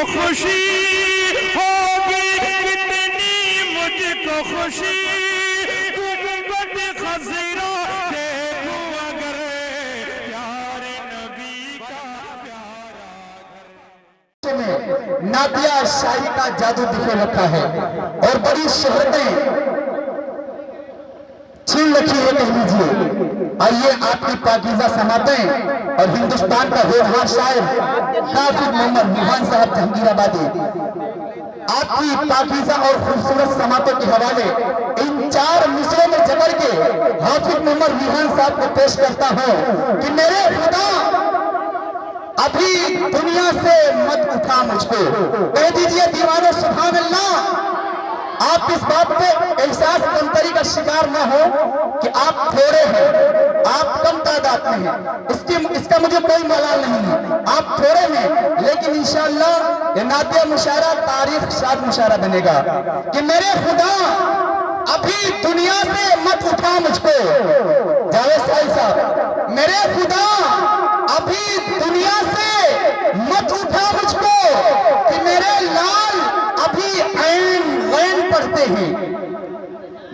खुशी होगी, कितनी मुझको खुशी, गुंबद खज़रा देखूं अगर प्यारे नबी का प्यारा घर। नादिया शाही का जादू दिखे रखा है और बड़ी शोहरतें छीन रखी है, कह लीजिए। आइए आपकी पाकीज़ा समातें और हिंदुस्तान का होनहार शायर हाफिज मोहम्मद बुरहान साहब जहांगीराबादी आपकी पाकीज़ा और खूबसूरत समातों के हवाले इन 4 मिसरों में जकड़ के हाफिज मोहम्मद बुरहान साहब को पेश करता हूं कि मेरे खुदा अभी दुनिया से मत उठा मुझको। कह दीजिए दीवानो सुभान अल्लाह। आप इस बात पे एहसास कमतरी का शिकार ना हो कि आप थोड़े हैं, आप कम तादाद में हैं, इसका मुझे कोई मलाल नहीं है। आप थोड़े हैं लेकिन इंशाअल्लाह ये नातिया मुशायरा तारीख शाद मुशायरा बनेगा कि मेरे खुदा अभी दुनिया से मत उठा मुझको। जावेद साहब, मेरे खुदा अभी दुनिया से मत उठा मुझको कि मेरे लाल अभी ऐन गैन पढ़ते हैं।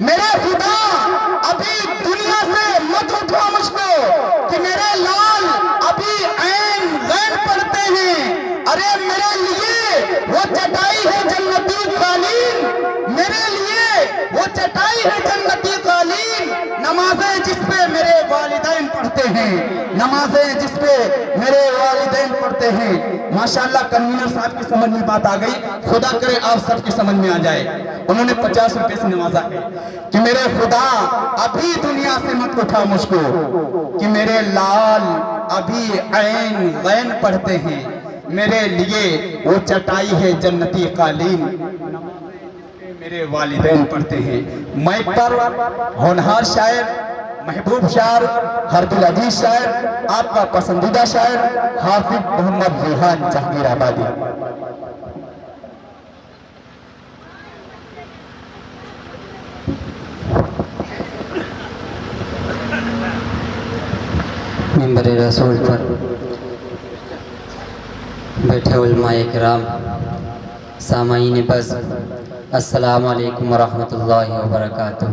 मेरे खुदा अभी दुनिया से मत उठा मुझको कि मेरे लाल अभी ऐन गैन पढ़ते हैं। अरे मेरे लिए वो चटाई है जन्नती कालीन, मेरे लिए वो चटाई है जन्नती कालीन, नमाजें जिसपे मेरे वालिदैन पढ़ते हैं, नमाजें जिसपे मेरे वालिदैन पढ़ते हैं। माशाअल्लाह कन्वीनर साहब की समझ में बात आ गई, खुदा करे आप सबकी समझ में आ जाए। उन्होंने 50 रुपए से नवाजा है कि मेरे खुदा अभी दुनिया से मत उठा मुझको कि मेरे लाल अभी ऐन गैन पढ़ते हैं, मेरे लिए वो चटाई है जन्नती कालीन, मेरे वालिदैन पढ़ते हैं। मैं पर होनहार शायर, महबूब शायर, हर दिल अजीज शायर, आपका पसंदीदा शायर हाफिज मोहम्मद बुरहान जहांगीराबादी। मिंबर रसूल पर बैठे उलमाए किराम, सामाईन बस, अस्सलामु अलैकुम वरहमतुल्लाहि वबरकातुह।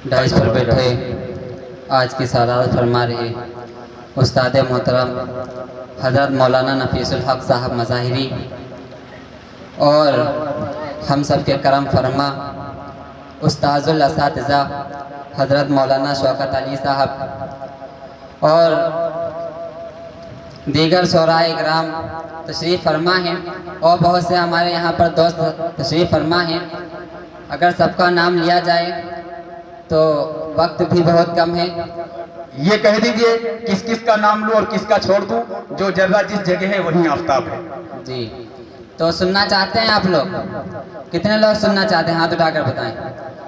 डाइस पर बैठे आज की सालात फरमा रहे उस्ताद मोहतरम हज़रत मौलाना नफीसुल हक साहब मज़ाहिरी और हम सब के करम फरमा उस्ताजुल असातिज़ा हज़रत मौलाना शौकत अली साहब और दीगर शोराए इकराम तशरीफ़ फरमा हैं और बहुत से हमारे यहाँ पर दोस्त तशरीफ़ फरमा हैं। अगर सबका नाम लिया जाए तो वक्त भी बहुत कम है। ये कह दीजिए किस किस का नाम लूं और किसका छोड़ दूं, जो जगह जिस जगह है वहीं आफ्ताब है। जी, तो सुनना चाहते हैं आप लोग? कितने लोग सुनना चाहते हैं? हाथ उठाकर बताएं।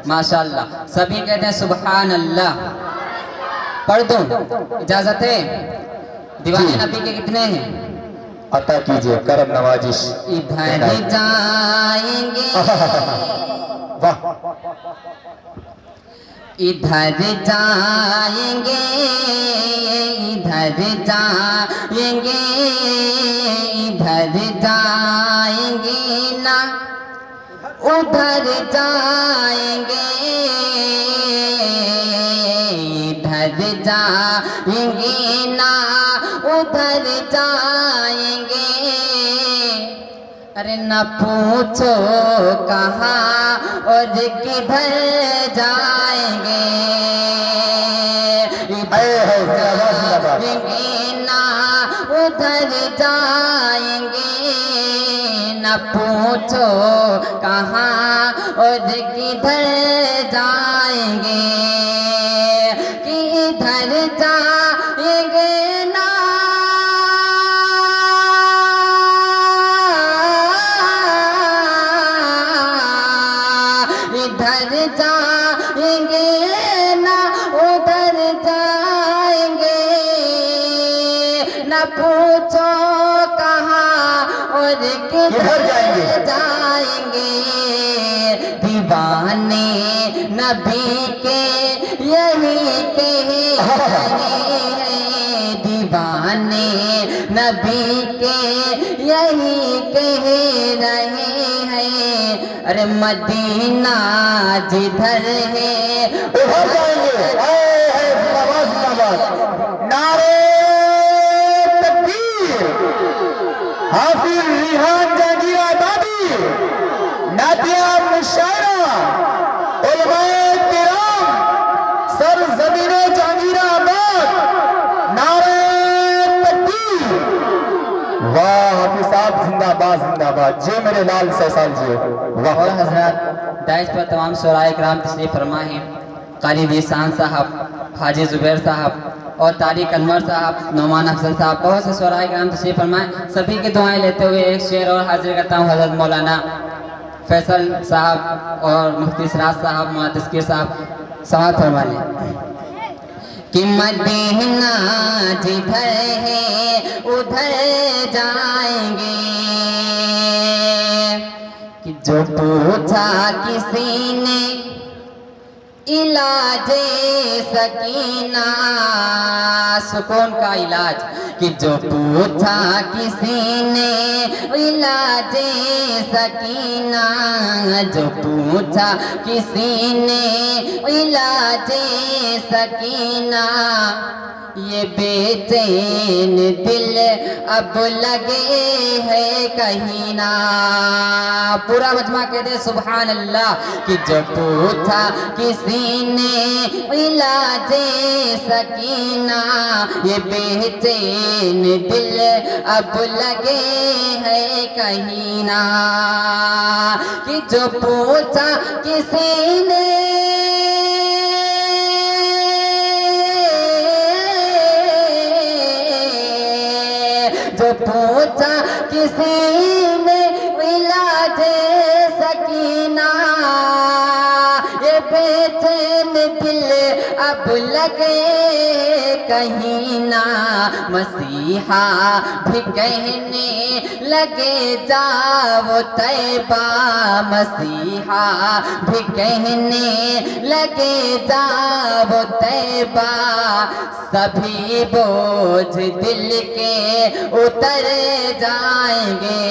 माशाअल्लाह, सभी कहते हैं सुभान अल्लाह। पढ़ दूं? इजाज़त है? दीवाने नबी के कितने हैं? अता कीजिए करम नवाजिश। इधर जाएंगे, वाह, इधर जाएंगे, इधर जाएंगे, इधर जाएंगे ना उधर जाएंगे, इधर जाएंगे ना उधर जाएंगे। अरे न पूछो कहाँ और किधर जाएंगे, जाएंगे ना उधर जाएंगे। न पूछो कहाँ और किधर जाएंगे, कि इधर जाएंगे ना इधर जाएंगे ना उधर जाएंगे। न पूछो कहाँ और किधर जाएंगे। दीवाने नबी के यही कह रहे हैं, दीवाने दीवाने नबी के यही कह रहे हैं। अरे मदीना जिधर है उधर जाएंगे। जिंदाबाद जिंदाबाद। नारे तकबीर। हाफिज रिहान जहांगीर आबादी, नातिया मुशायरा, उलमाए किराम, सर जमीने जहांगीराबाद, नारे तकबीर। वाह हाफिज साहब जिंदाबाद जिंदाबाद। जी मेरे लाल 100 साल जियो। वाह। और हजरत दाइश पर तमाम शोराए कराम तशरीफ फरमा हैं। कारी दिसान साहब, हाजी जुबैर साहब और तारिक अनवर साहब, नौमान अफजल साहब, बहुत से शोराए कराम तशरीफ फरमाएं। सभी की दुआएं लेते हुए एक शेर और हाजिर करता हूँ हजरत मौलाना फैसल साहब और मुफ्ती सिराज साहब, मुहद्दिस साहब समाअत फरमा लें। कि मदीना जिधर है उधर जाएंगे, कि जो पूछा किसी ने इलाजे सकीना, सुकून का इलाज, कि जो पूछा किसी ने इलाजे सकीना, जो पूछा किसी ने इलाजे सकीना, ये बेचैन दिल अब लगे है कहीं ना। पूरा मजमा कह दे सुभान अल्लाह। कि जो पूछा किसी ने इलाजे सकीना, ये बेचैन दिल अब लगे है कहीं ना। कि जो पूछा किसी ने जो पूछा किसी ने इलाजे सकीना, ये बेचैन दिल अब लगे कहीं ना। मसीहा भी कहने लगे जाओ तैबा, मसीहा भी कहने लगे जाओ तैबा, सभी बोझ दिल के उतर जाएंगे,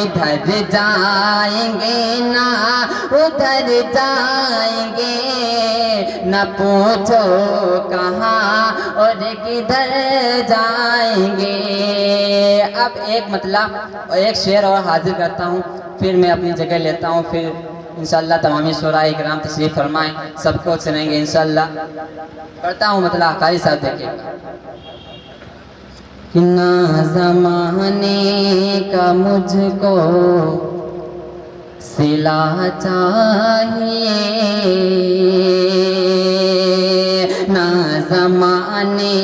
इधर जाएंगे ना उधर जाएंगे, न पूछो कहाँ और किधर जाएंगे। अब एक मतलब एक शेर और हाजिर करता हूँ, फिर मैं अपनी जगह लेता हूँ, फिर इंशाअल्लाह तमामी शोराए किराम तशरीफ फरमाएं, सबको सुनेंगे इंशाअल्लाह। पढ़ता हूँ मतलब कारी साहब देखिए। कि ना ज़माने का मुझको सिला चाहिए, ना ज़माने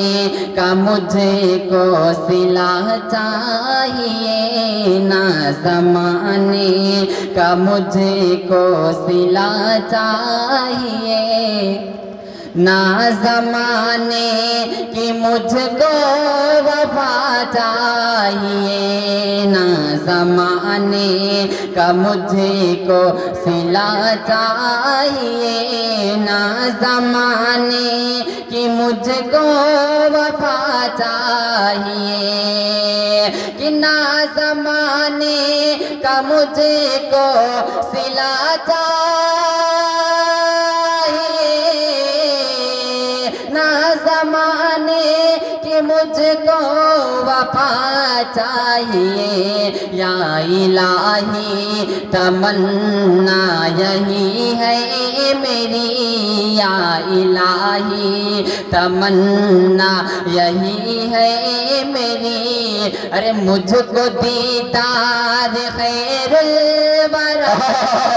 का मुझको सिला चाहिए, ना ज़माने का मुझको सिला चाहिए, ना ज़माने की मुझको वफा चाहिए, ना ज़माने का मुझको सिला चाहिए, ना ज़माने की मुझको वफा चाहिए, कि ना ज़माने का मुझको सिला ज़माने की मुझको वफा चाहिए। या इलाही तमन्ना यही है मेरी, या इलाही तमन्ना यही है मेरी, अरे मुझको दीदार खैरुल वरा।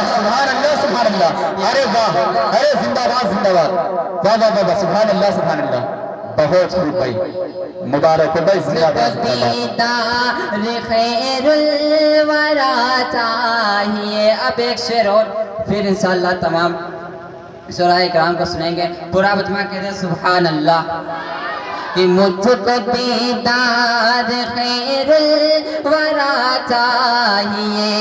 सुभान अल्लाह सुभान अल्लाह। अरे वाह, अरे जिंदाबाद जिंदाबाद, वाह वाह वाह, सुभान अल्लाह सुभान अल्लाह। बहुत खूब भाई, मुबारक हो भाई, जिंदाबाद दीदार खैरुल वरा चाहिए। अब एक शेर और फिर इंशाअल्लाह तमाम शोराए किराम को सुनेंगे। पूरा मजमा कहते हैं सुभान अल्लाह। कि मुझको दीदार खैरुल वरा चाहिए,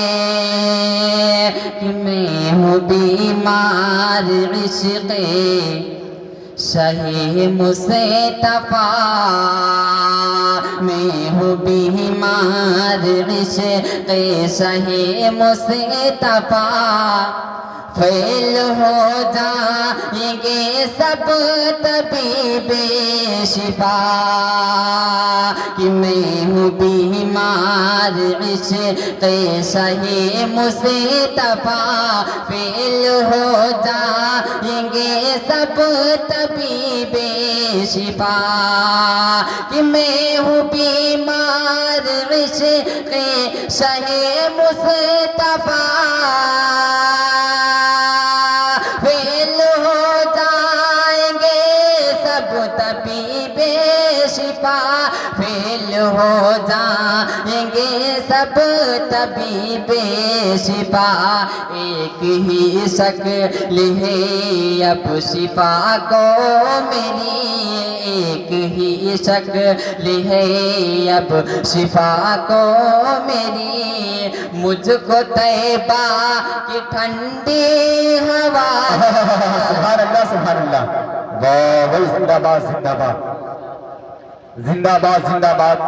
कि मैं हूँ बीमार इश्क़े शहे मुस्तफा मैं हूँ बीमार इश्क़ शहे मुस्तफा फेल हो जाएंगे सब तबीबे शिफा कि मैं हूँ बीमार इश्क़ शहे मुस्तफा फेल हो जाएंगे सब तबीबे शिफा कि मैं हूँ बीमार इश्क़ शहे मुस्तफा फेल हो जाएंगे सब तबीबे शिफा फेल हो जाएंगे सब तबीबे शिफा एक ही शक्ल है अब शिफा को मेरी एक ही शक्ल है अब शिफा को मेरी मुझको तैबा की ठंडी हवा सुभान अल्लाह वाह भाई जिंदाबाद जिंदाबाद जिंदाबाद जिंदाबाद